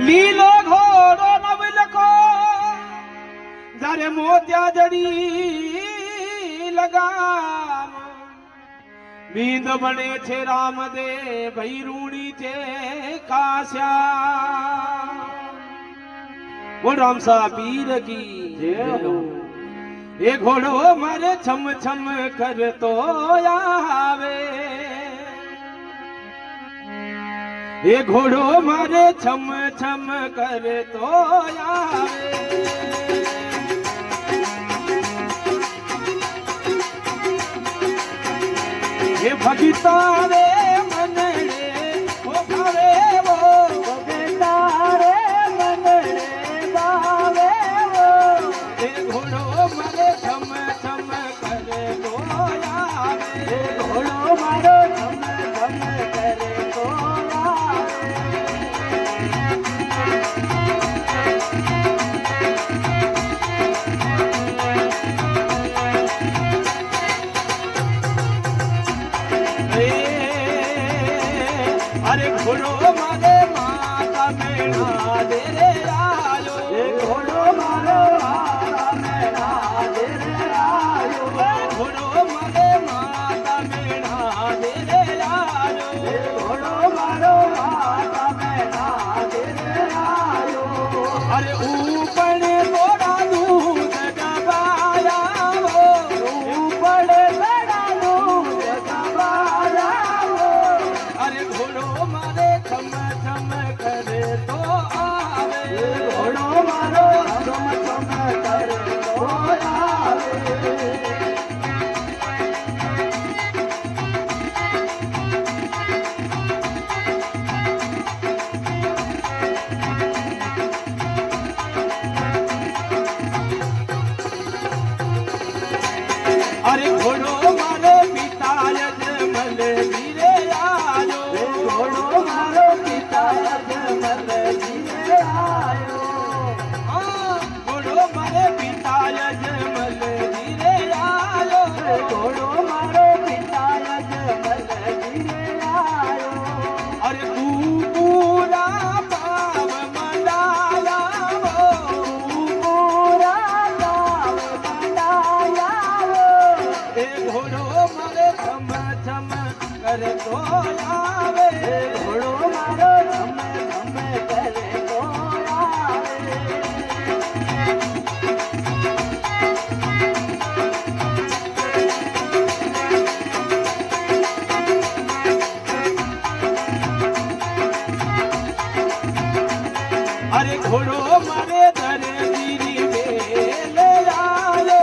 લીલો ઘોડો નવલકો જારે મોત્યા જડી લગામ બીંદ બને છે રામદે ભૈરૂડી છે કાશ્યા બોલ રામસા પીર કી જય હો એ ઘોડો મારે છમ છમ કરતો આવે એ ઘોડો મારે છમ છમ કરતો આવે એ ભગતા રે મને ઓ ભાવે વો ભગતા રે મને ભાવે વો એ ઘોડો મારે છમ છમ કરતો આવે એ ઘોડો મારો છમ છમ કરતો अरे घोड़ो मारे माता मेरा दे रे आयो ए घोड़ो मारो माता मेरा दे रे आयो घोड़ो मारे माता मेरा दे रे आयो ए घोड़ो मारो माता मेरा दे रे आयो अरे ऊपर थोड़ा दूध दबाया वो ऊपर थोड़ा दूध दबाया वो अरे घोड़ो मारे छम छम करे तो आवे घोड़ो मारो छम छम करे तो आवे अरे घोड़ो मारे पिता यजमल वीरे आयो घोड़ो मारो पिता यजमल वीरे आयो घोड़ो मारे पिता यजमल वीरे आयो घोड़ो मारो पिता यजमल वीरे आयो अरे तू पूरा पाव मंडाया वो तू पूरा पाव मंडाया वो ए घोड़ो मारे छम छम करे तो आवे घोड़ो मारो छम छम करे तो आवे अरे घोड़ो मारे दरे दीदी ले आयो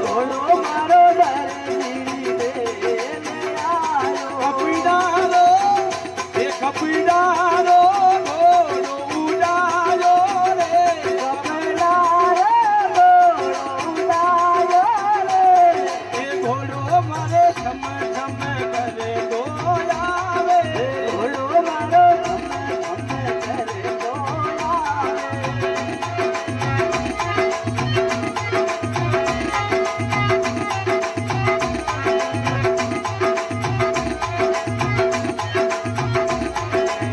घोड़ो मारो दरे दीदी ले आयो कपड़ारो ए कपड़ारो घोड़ो उड़ायो रे कपड़ारो घोड़ो उड़ायो रे ए घोड़ो मारे छम छम करे तो आवे घोड़ो मारो छम छम करे तो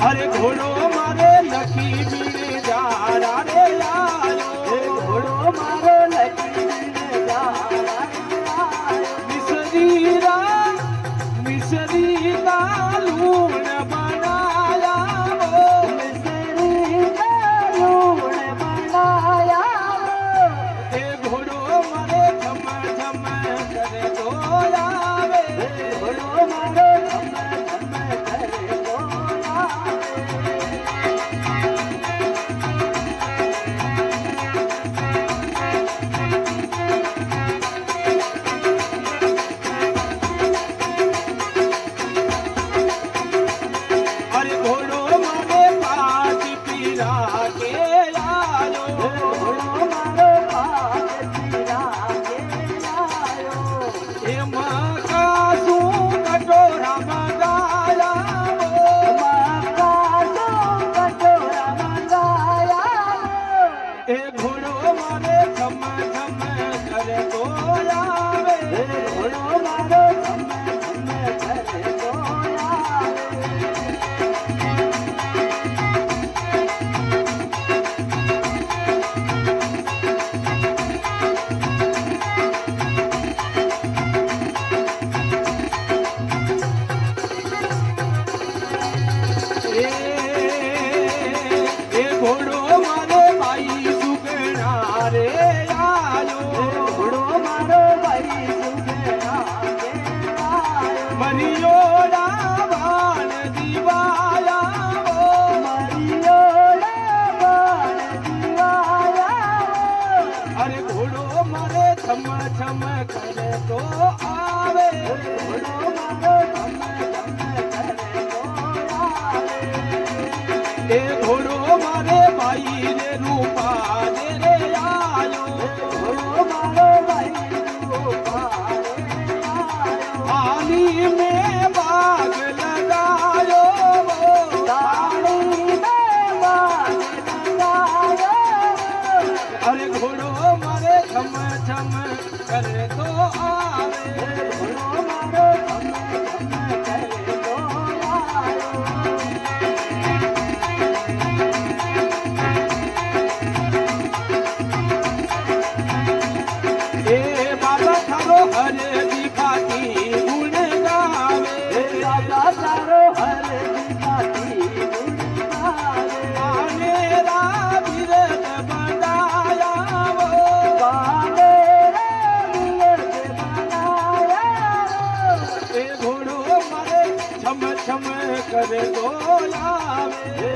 अरे घोड़ो मारे लकी बीड़े जा रे आयो घोड़ो मारो लकी बीड़े जा रे आयो मिसरी का लूण बनाया वो मिसरी का लूण बनाया वो ए घोड़ो मारे छम छम करे तो आवे घोड़ो मारो छम छम करे तो आवे ઘોડો મારે ભાઈ સુગણા રે આયો ઘોડો મારો ભાઈ સુગણા રે આયો મરિયોડા બાણ દિવાયા મરિયોડા બાણ દિવાયા અરે ઘોડો મારે છમ છમ કરે તો આવે ઘોડો મારો ધમ ધમ કરે તો આવે એ ઘોડો મારે ભાઈ રે રૂપા રે આયો ઘોડો મારો ભાઈ રૂપા રે આયો આલી મેં બાગ લગાયો તાળી મેં બાગ લગાયો અરે ઘોડો મારે છમ છમ કરે તો આવે ઘોડો મારો ધમ ધમ કરે તો આવ્યો એ બાબા થારો હરે દીપાતી ગુણ ગાવે દાદા તારો હર દીપાતી ગુણ ગાવે આને રાવિરત બનાયા બાલે રે વિયત બનાયા એ ઘોડો મારે છમ છમ કરે તો આવે